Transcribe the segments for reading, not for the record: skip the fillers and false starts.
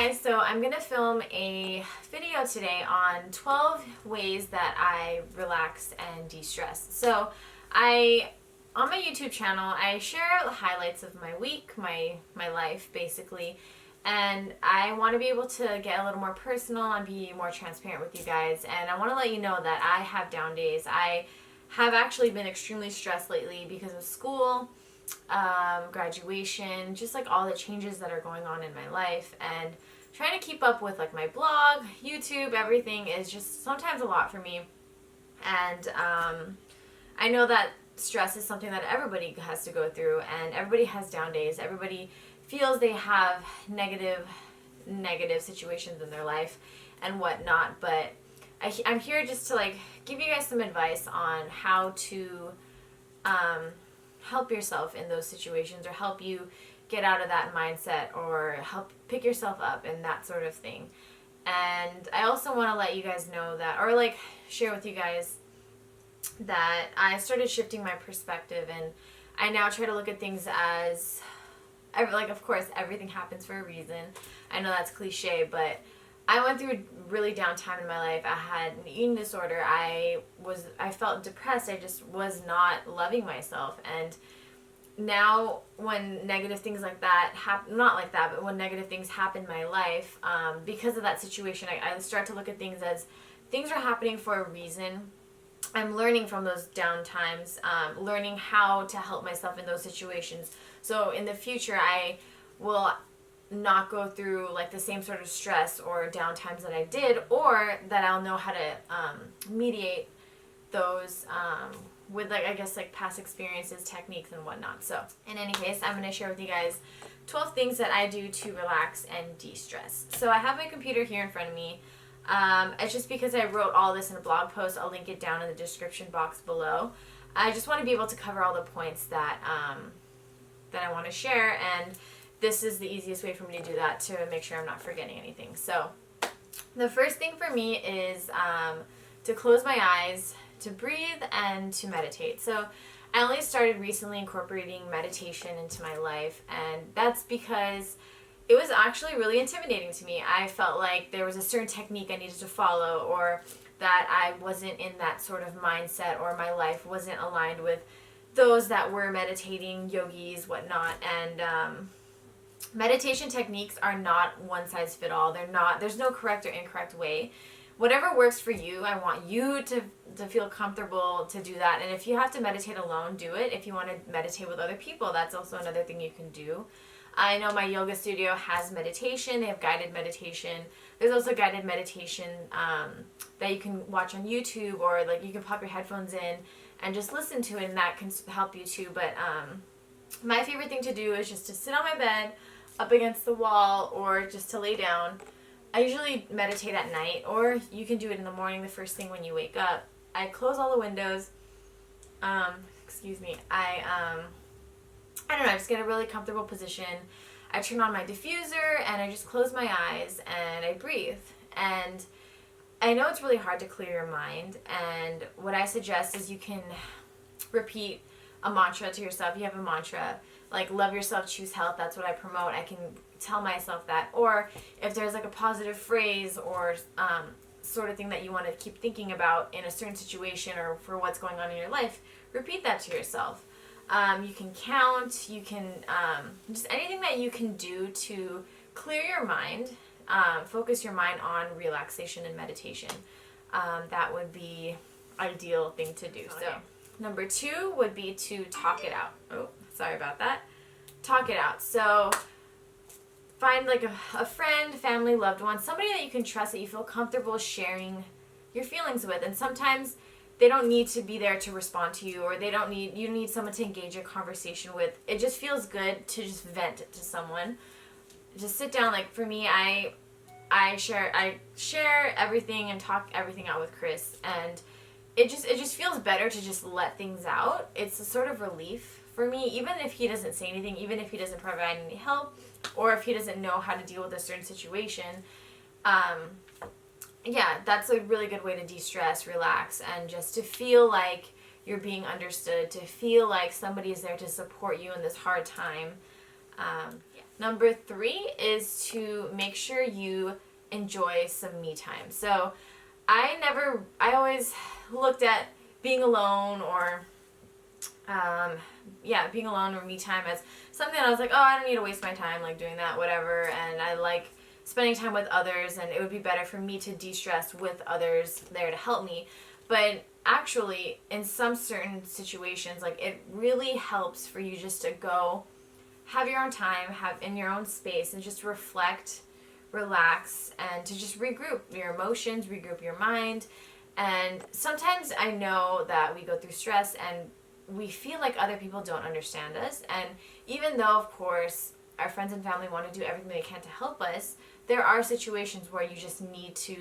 guys, so I'm going to film a video today on 12 ways that I relax and de-stress. So on my YouTube channel, I share highlights of my week, my life basically, and I want to be able to get a little more personal and be more transparent with you guys, and I want to let you know that I have down days. I have actually been extremely stressed lately because of school, graduation, just like all the changes that are going on in my life, and trying to keep up with like my blog, YouTube, everything is just sometimes a lot for me. And I know that stress is something that everybody has to go through, and everybody has down days. Everybody feels they have negative situations in their life and whatnot, but I'm here just to like give you guys some advice on how to help yourself in those situations, or help you get out of that mindset, or help pick yourself up and that sort of thing. And I also want to let you guys know that, or like share with you guys that I started shifting my perspective, and I now try to look at things as like, of course, everything happens for a reason. I know that's cliche, but I went through a really down time in my life. I had an eating disorder. I felt depressed. I just was not loving myself. And now when negative things like that happen, not like that, but when negative things happen in my life, because of that situation, I start to look at things as things are happening for a reason. I'm learning from those down times, learning how to help myself in those situations. So in the future, I will not go through like the same sort of stress or down times that I did, or that I'll know how to mediate those with like, I guess, like past experiences, techniques, and whatnot. So in any case, I'm going to share with you guys 12 things that I do to relax and de-stress. So I have my computer here in front of me. It's just because I wrote all this in a blog post. I'll link it down in the description box below. I just want to be able to cover all the points that that I want to share, and this is the easiest way for me to do that, to make sure I'm not forgetting anything. So the first thing for me is to close my eyes, to breathe, and to meditate. So I only started recently incorporating meditation into my life, and that's because it was actually really intimidating to me. I felt like there was a certain technique I needed to follow, or that I wasn't in that sort of mindset, or my life wasn't aligned with those that were meditating, yogis, whatnot. And meditation techniques are not one size fit all. There's no correct or incorrect way. Whatever works for you, I want you to feel comfortable to do that. And if you have to meditate alone, do it. If you want to meditate with other people, that's also another thing you can do. I know my yoga studio has meditation. They have guided meditation. There's also guided meditation that you can watch on YouTube, or like you can pop your headphones in and just listen to it, and that can help you too. But my favorite thing to do is just to sit on my bed up against the wall, or just to lay down. I usually meditate at night, or you can do it in the morning, the first thing when you wake up. I close all the windows. Excuse me. I don't know, I just get a really comfortable position. I turn on my diffuser, and I just close my eyes, and I breathe. And I know it's really hard to clear your mind, and what I suggest is you can repeat a mantra to yourself. You have a mantra, like love yourself, choose health. That's what I promote. I can tell myself that. Or if there's like a positive phrase, or sort of thing that you want to keep thinking about in a certain situation, or for what's going on in your life, repeat that to yourself. You can count, you can, just anything that you can do to clear your mind, focus your mind on relaxation and meditation. That would be ideal thing to do. So number 2 would be to talk it out. Oh, sorry about that. Talk it out. So find like a friend, family, loved one, somebody that you can trust, that you feel comfortable sharing your feelings with. And sometimes they don't need to be there to respond to you, or you don't need someone to engage in conversation with. It just feels good to just vent it to someone. Just sit down. Like for me, I share everything and talk everything out with Chris, and it just feels better to just let things out. It's a sort of relief for me, even if he doesn't say anything, even if he doesn't provide any help, or if he doesn't know how to deal with a certain situation. Yeah, that's a really good way to de-stress, relax, and just to feel like you're being understood, to feel like somebody is there to support you in this hard time. Number 3 is to make sure you enjoy some me time. So I always looked at being alone or being alone or me time as something that I was like, oh, I don't need to waste my time like doing that, whatever. And I like spending time with others, and it would be better for me to de-stress with others there to help me. But actually, in some certain situations, like it really helps for you just to go have your own time, have in your own space, and just reflect, relax, and to just regroup your emotions, regroup your mind. And sometimes I know that we go through stress and we feel like other people don't understand us. And even though, of course, our friends and family want to do everything they can to help us, there are situations where you just need to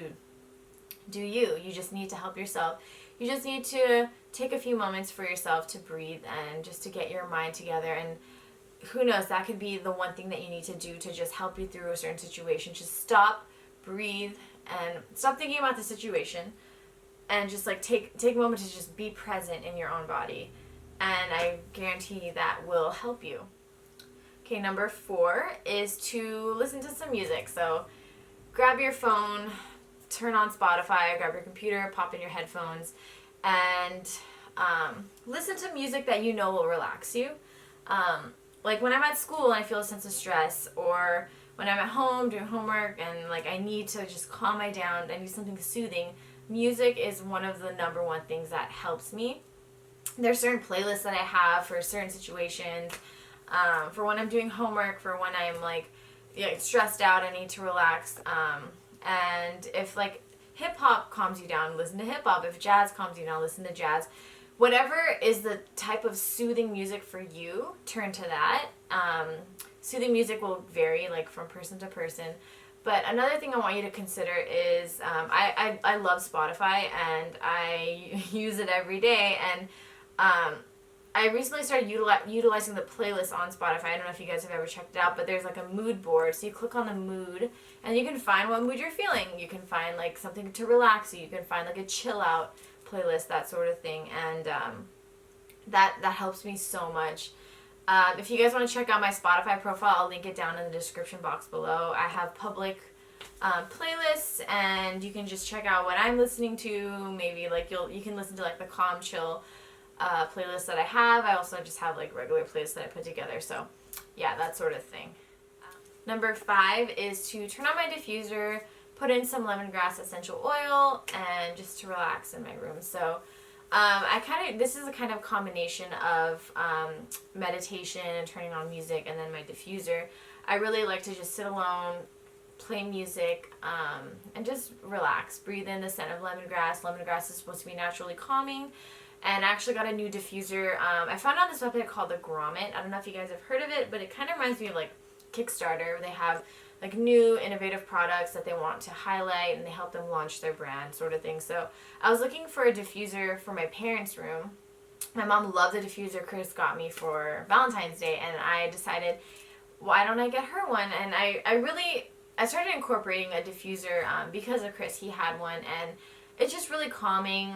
do you. You just need to help yourself. You just need to take a few moments for yourself to breathe and just to get your mind together. And who knows, that could be the one thing that you need to do to just help you through a certain situation. Just stop, breathe, and stop thinking about the situation, and just like take a moment to just be present in your own body. And I guarantee that will help you. Okay, number 4 is to listen to some music. So grab your phone, turn on Spotify, grab your computer, pop in your headphones, and listen to music that you know will relax you. Like when I'm at school and I feel a sense of stress, or when I'm at home doing homework and like I need to just calm my down, I need something soothing, music is one of the number one things that helps me. There's certain playlists that I have for certain situations, for when I'm doing homework, for when I'm like stressed out, I need to relax. And if like hip hop calms you down, listen to hip hop. If jazz calms you down, listen to jazz. Whatever is the type of soothing music for you, turn to that. Soothing music will vary like from person to person. But another thing I want you to consider is I love Spotify and I use it every day. And I recently started utilizing the playlist on Spotify. I don't know if you guys have ever checked it out, but there's like a mood board. So you click on the mood and you can find what mood you're feeling. You can find like something to relax you. You can find like a chill out playlist, that sort of thing. And that helps me so much. If you guys want to check out my Spotify profile, I'll link it down in the description box below. I have public playlists, and you can just check out what I'm listening to. Maybe like you can listen to like the calm chill playlist that I have. I also just have like regular playlists that I put together. So yeah, that sort of thing. Number 5 is to turn on my diffuser, put in some lemongrass essential oil, and just to relax in my room. So this is a kind of combination of meditation and turning on music and then my diffuser. I really like to just sit alone, play music, and just relax. Breathe in the scent of lemongrass. Lemongrass is supposed to be naturally calming. And I actually got a new diffuser. I found on this website called the Grommet. I don't know if you guys have heard of it, but it kind of reminds me of like Kickstarter. They have like new innovative products that they want to highlight, and they help them launch their brand, sort of thing. So I was looking for a diffuser for my parents' room. My mom loved the diffuser Chris got me for Valentine's Day, and I decided, why don't I get her one? And I started incorporating a diffuser because of Chris. He had one, and it's just really calming.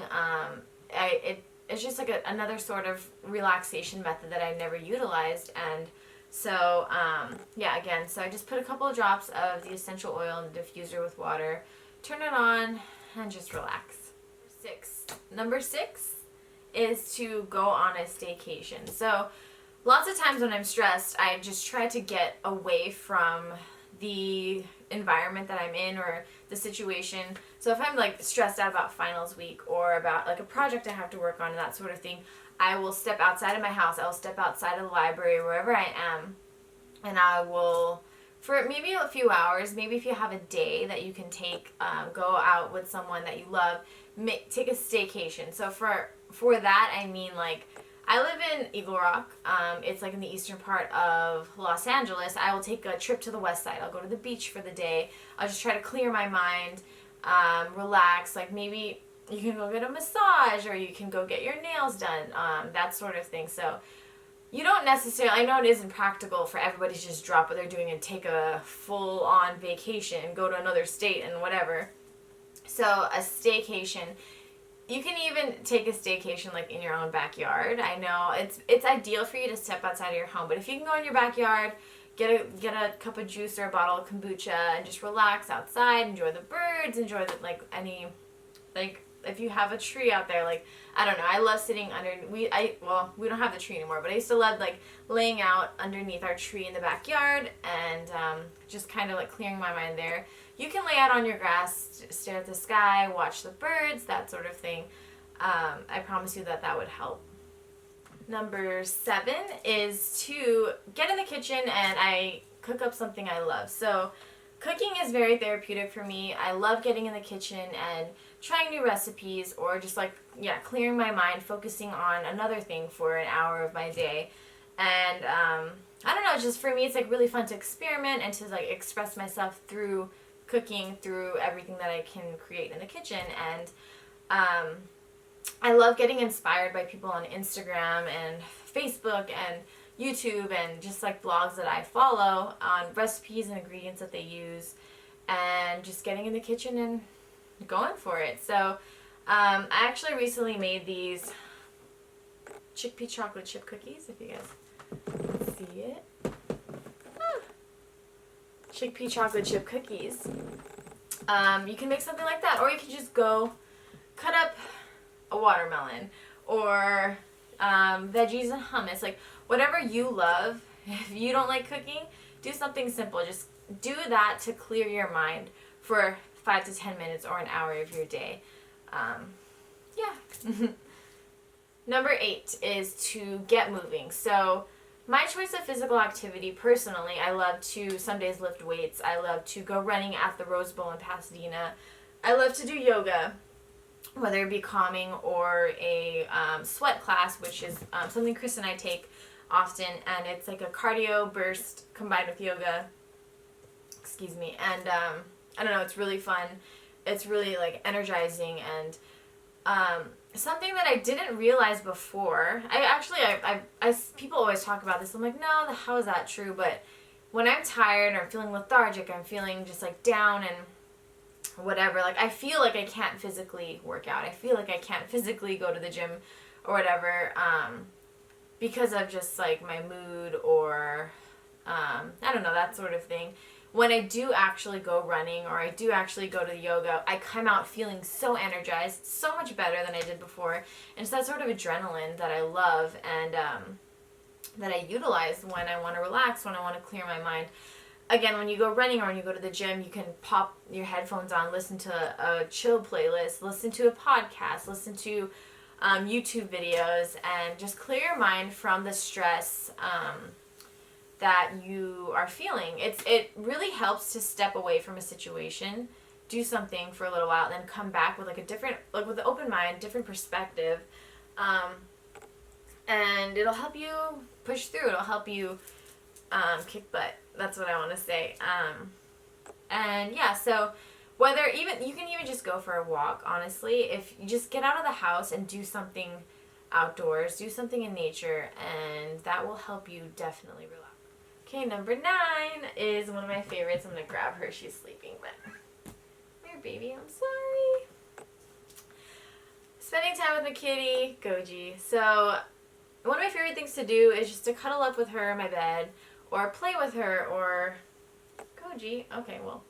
It's just like another sort of relaxation method that I never utilized. And so, so I just put a couple of drops of the essential oil in the diffuser with water, turn it on, and just relax. Number 6 is to go on a staycation. So lots of times when I'm stressed, I just try to get away from the environment that I'm in or the situation. So if I'm like stressed out about finals week or about like a project I have to work on and that sort of thing, I will step outside of my house. I will step outside of the library, wherever I am, and I will, for maybe a few hours, maybe if you have a day that you can take, go out with someone that you love, take a staycation. So for that, I mean like, I live in Eagle Rock. It's like in the eastern part of Los Angeles. I will take a trip to the west side. I'll go to the beach for the day. I'll just try to clear my mind, relax. Like maybe you can go get a massage, or you can go get your nails done, that sort of thing. So you don't necessarily, I know it isn't practical for everybody to just drop what they're doing and take a full-on vacation and go to another state and whatever. So a staycation, you can even take a staycation like in your own backyard. I know it's ideal for you to step outside of your home, but if you can go in your backyard, get a cup of juice or a bottle of kombucha and just relax outside, enjoy the birds, enjoy the, like, any, like, if you have a tree out there, like, I don't know, I love sitting under, we don't have the tree anymore, but I used to love, like, laying out underneath our tree in the backyard and just kind of, like, clearing my mind there. You can lay out on your grass, stare at the sky, watch the birds, that sort of thing. I promise you that would help. Number 7 is to get in the kitchen and I cook up something I love. So cooking is very therapeutic for me. I love getting in the kitchen and trying new recipes or just like, clearing my mind, focusing on another thing for an hour of my day. And I don't know, just for me it's like really fun to experiment and to like express myself through cooking, through everything that I can create in the kitchen. And I love getting inspired by people on Instagram and Facebook and YouTube and just like blogs that I follow on recipes and ingredients that they use and just getting in the kitchen and going for it. So I actually recently made these chickpea chocolate chip cookies, if you guys see it. Chickpea chocolate chip cookies. You can make something like that, or you can just go cut up a watermelon or veggies and hummus, like whatever you love. If you don't like cooking, do something simple. Just do that to clear your mind for 5 to 10 minutes or an hour of your day. Number 8 is to get moving. So my choice of physical activity, personally, I love to some days lift weights. I love to go running at the Rose Bowl in Pasadena. I love to do yoga, whether it be calming or a sweat class, which is something Chris and I take often, and it's like a cardio burst combined with yoga. Excuse me. And I don't know, it's really fun. It's really like energizing, and something that I didn't realize before. I people always talk about this. I'm like, no, how is that true? But when I'm tired or I'm feeling lethargic, I'm feeling just like down and whatever, like I feel like I can't physically work out. I feel like I can't physically go to the gym or whatever, because of just like my mood or I don't know, that sort of thing. When I do actually go running or I do actually go to yoga, I come out feeling so energized, so much better than I did before. And it's that sort of adrenaline that I love and that I utilize when I want to relax, when I want to clear my mind. Again, when you go running or when you go to the gym, you can pop your headphones on, listen to a chill playlist, listen to a podcast, listen to YouTube videos, and just clear your mind from the stress that you are feeling. It really helps to step away from a situation, do something for a little while, and then come back with like a different, like with an open mind, different perspective, and it'll help you push through. It'll help you kick butt. That's what I want to say. And yeah, so whether even, you can even just go for a walk, honestly. If you just get out of the house and do something outdoors, do something in nature, and that will help you definitely relax. Okay, number 9 is one of my favorites. I'm going to grab her. She's sleeping, but come here, baby. I'm sorry. Spending time with the kitty, Goji. So one of my favorite things to do is just to cuddle up with her in my bed or play with her or... Goji? Okay, well,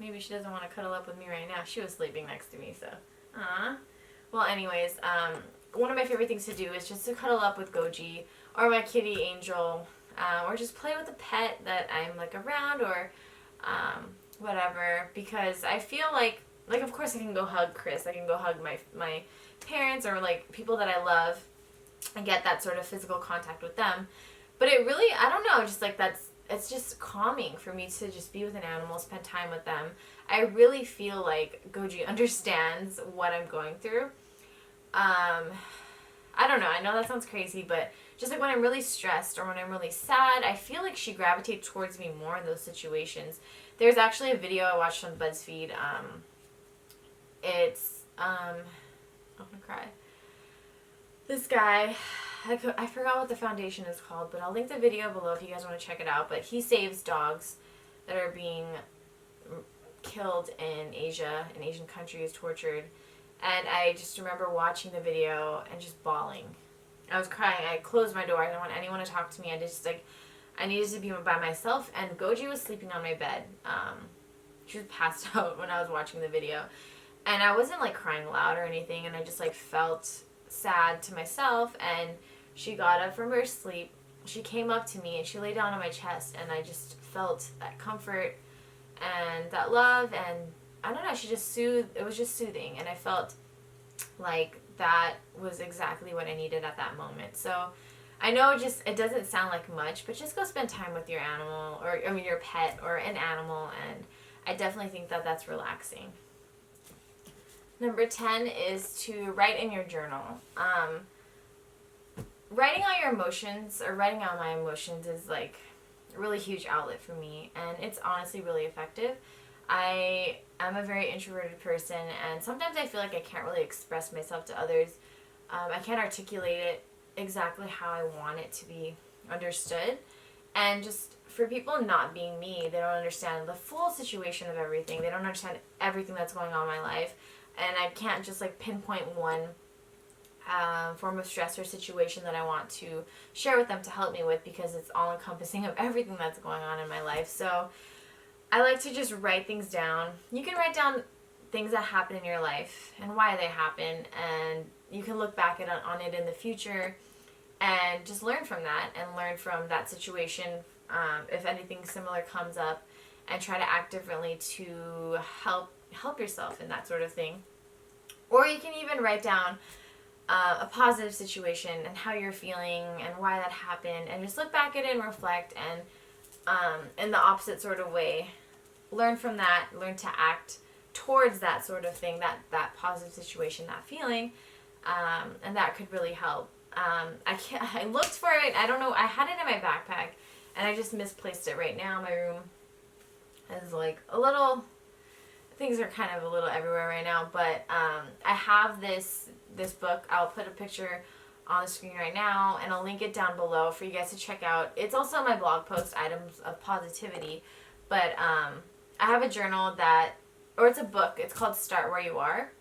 maybe she doesn't want to cuddle up with me right now. She was sleeping next to me, so... Well, anyways, one of my favorite things to do is just to cuddle up with Goji or my kitty Angel, or just play with a pet that I'm like around or whatever, because I feel like of course I can go hug Chris, I can go hug my parents or like people that I love and get that sort of physical contact with them, but it really, I don't know, just like it's just calming for me to just be with an animal, spend time with them. I really feel like Goji understands what I'm going through. I don't know, I know that sounds crazy, but just like when I'm really stressed or when I'm really sad, I feel like she gravitates towards me more in those situations. There's actually a video I watched on BuzzFeed. It's, I'm gonna cry. This guy, I forgot what the foundation is called, but I'll link the video below if you guys want to check it out. But he saves dogs that are being killed in Asia, in Asian countries, tortured. And I just remember watching the video and just bawling. I was crying. I closed my door. I didn't want anyone to talk to me. I needed to be by myself, and Goji was sleeping on my bed. She was passed out when I was watching the video. And I wasn't like crying loud or anything, and I just like felt sad to myself. And she got up from her sleep. She came up to me and she lay down on my chest, and I just felt that comfort and that love, and I don't know, she just soothed. It was just soothing, and I felt like that was exactly what I needed at that moment. So I know it doesn't sound like much, but just go spend time with your animal, or I mean your pet or an animal, and I definitely think that that's relaxing. Number 10 is to write in your journal. Writing out your emotions, or writing out my emotions, is like a really huge outlet for me, and it's honestly really effective. I am a very introverted person, and sometimes I feel like I can't really express myself to others. I can't articulate it exactly how I want it to be understood. And just for people not being me, they don't understand the full situation of everything. They don't understand everything that's going on in my life. And I can't just like pinpoint one form of stress or situation that I want to share with them to help me with, because it's all encompassing of everything that's going on in my life. So I like to just write things down. You can write down things that happen in your life and why they happen, and you can look back on it in the future and just learn from that, and learn from that situation if anything similar comes up, and try to act differently to help yourself in that sort of thing. Or you can even write down a positive situation and how you're feeling and why that happened, and just look back at it and reflect, and in the opposite sort of way, learn from that, learn to act towards that sort of thing, that positive situation, that feeling, and that could really help. I looked for it, I don't know, I had it in my backpack, and I just misplaced it right now. My room is like a little, things are kind of a little everywhere right now, but I have this book. I'll put a picture on the screen right now, and I'll link it down below for you guys to check out. It's also my blog post, Items of Positivity, but I have a journal or it's a book. It's called Start Where You Are,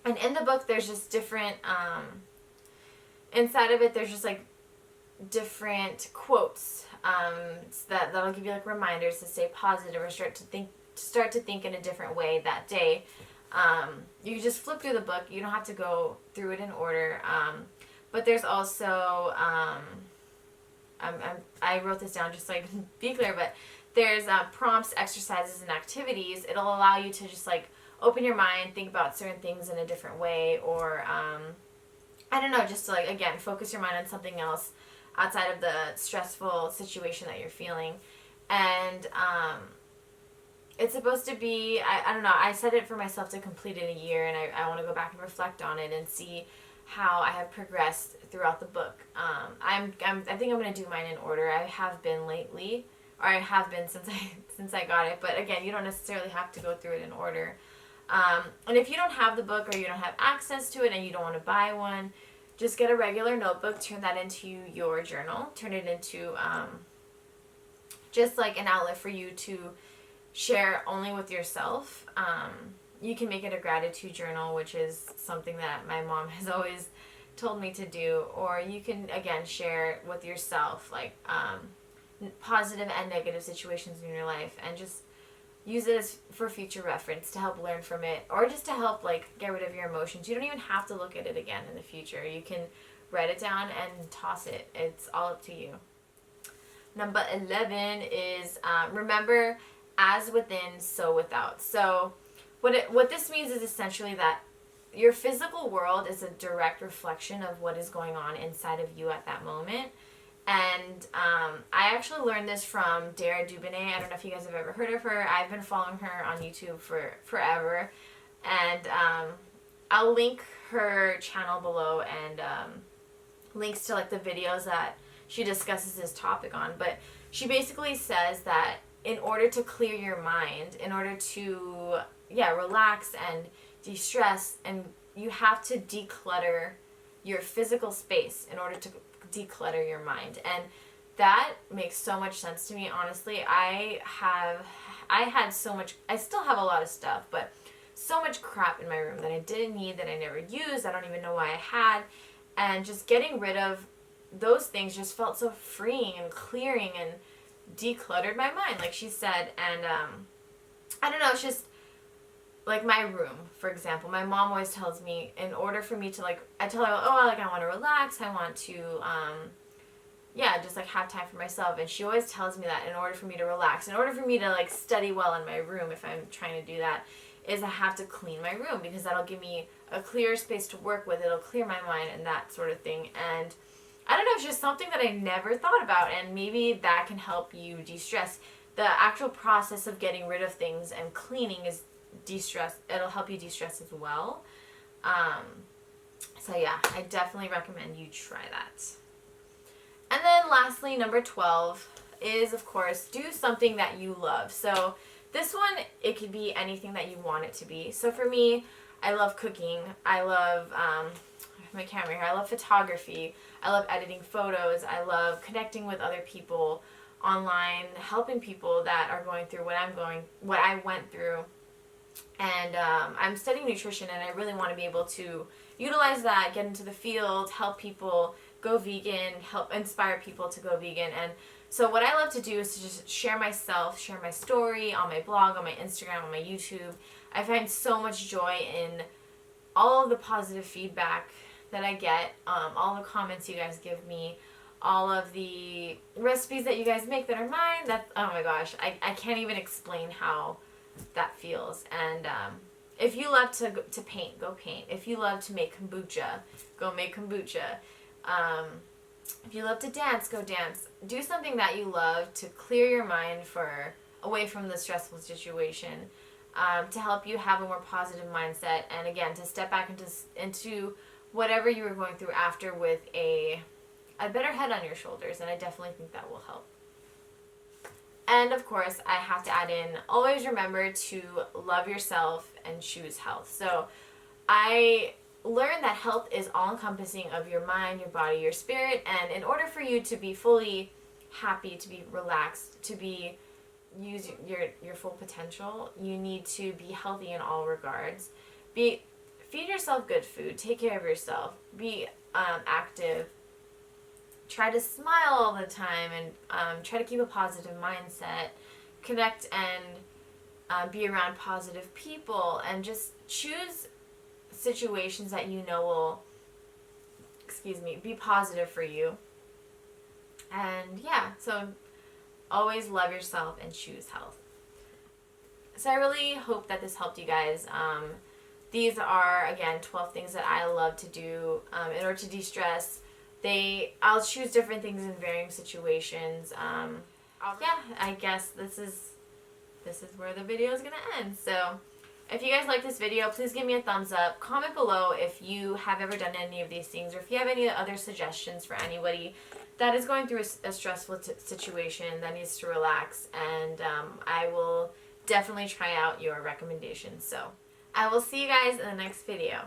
and in the book there's just different, inside of it there's just like different quotes that'll give you like reminders to stay positive, or start to think in a different way that day. You can just flip through the book. You don't have to go through it in order. But there's also, I wrote this down just so I can be clear, but there's prompts, exercises, and activities. It'll allow you to just like open your mind, think about certain things in a different way, or I don't know, just to like, again, focus your mind on something else outside of the stressful situation that you're feeling. And it's supposed to be, I don't know, I set it for myself to complete it in a year, and I want to go back and reflect on it and see how I have progressed throughout the book. I think I'm going to do mine in order. I have been lately, or I have been since I got it, but again, you don't necessarily have to go through it in order. And if you don't have the book, or you don't have access to it and you don't want to buy one, just get a regular notebook, turn that into your journal, turn it into just like an outlet for you to share only with yourself. You can make it a gratitude journal, which is something that my mom has always told me to do, or you can again share with yourself like positive and negative situations in your life, and just use it as for future reference to help learn from it, or just to help like get rid of your emotions. You don't even have to look at it again in the future. You can write it down and toss it. It's all up to you. Number 11 is remember, as within, so without. So what this means is essentially that your physical world is a direct reflection of what is going on inside of you at that moment. And I actually learned this from Dara Dubonnet. I don't know if you guys have ever heard of her. I've been following her on YouTube for forever. And I'll link her channel below, and links to like the videos that she discusses this topic on. But she basically says that in order to clear your mind, in order to relax and de-stress, and you have to declutter your physical space in order to declutter your mind. And that makes so much sense to me, honestly. I had so much, I still have a lot of stuff, but so much crap in my room that I didn't need, that I never used, I don't even know why I had. And just getting rid of those things just felt so freeing and clearing and decluttered my mind, like she said. And I don't know, it's just like my room, for example. My mom always tells me, in order for me to, like, I tell her, oh, like, I want to relax, I want to yeah, just like have time for myself. And she always tells me that in order for me to relax, in order for me to like study well in my room, if I'm trying to do that, is I have to clean my room, because that'll give me a clearer space to work with. It'll clear my mind and that sort of thing. And I don't know, it's just something that I never thought about, and maybe that can help you de-stress. The actual process of getting rid of things and cleaning is de-stress. It'll help you de-stress as well. So yeah, I definitely recommend you try that. And then lastly, number 12 is, of course, do something that you love. So this one, it could be anything that you want it to be. So for me, I love cooking. I love my camera here. I love photography. I love editing photos. I love connecting with other people online, helping people that are going through what I went through. And I'm studying nutrition, and I really want to be able to utilize that, get into the field, help people go vegan, help inspire people to go vegan. And so what I love to do is to just share myself, share my story on my blog, on my Instagram, on my YouTube. I find so much joy in all of the positive feedback that I get, all the comments you guys give me, all of the recipes that you guys make that are mine. That, oh my gosh, I can't even explain how that feels. And if you love to paint, go paint. If you love to make kombucha, go make kombucha. If you love to dance, go dance. Do something that you love to clear your mind away from the stressful situation, to help you have a more positive mindset, and again, to step back into whatever you were going through after with a better head on your shoulders. And I definitely think that will help. And of course, I have to add in, always remember to love yourself and choose health. So I learned that health is all-encompassing of your mind, your body, your spirit. And in order for you to be fully happy, to be relaxed, to use your full potential, you need to be healthy in all regards. Feed yourself good food. Take care of yourself. Be active. Try to smile all the time, and try to keep a positive mindset. Connect and be around positive people, and just choose situations that you know will, be positive for you. And yeah, so always love yourself and choose health. So I really hope that this helped you guys. These are, again, 12 things that I love to do in order to de-stress. I'll choose different things in varying situations. Yeah, I guess this is where the video is going to end. So if you guys like this video, please give me a thumbs up. Comment below if you have ever done any of these things, or if you have any other suggestions for anybody that is going through a stressful situation that needs to relax. And I will definitely try out your recommendations. So I will see you guys in the next video.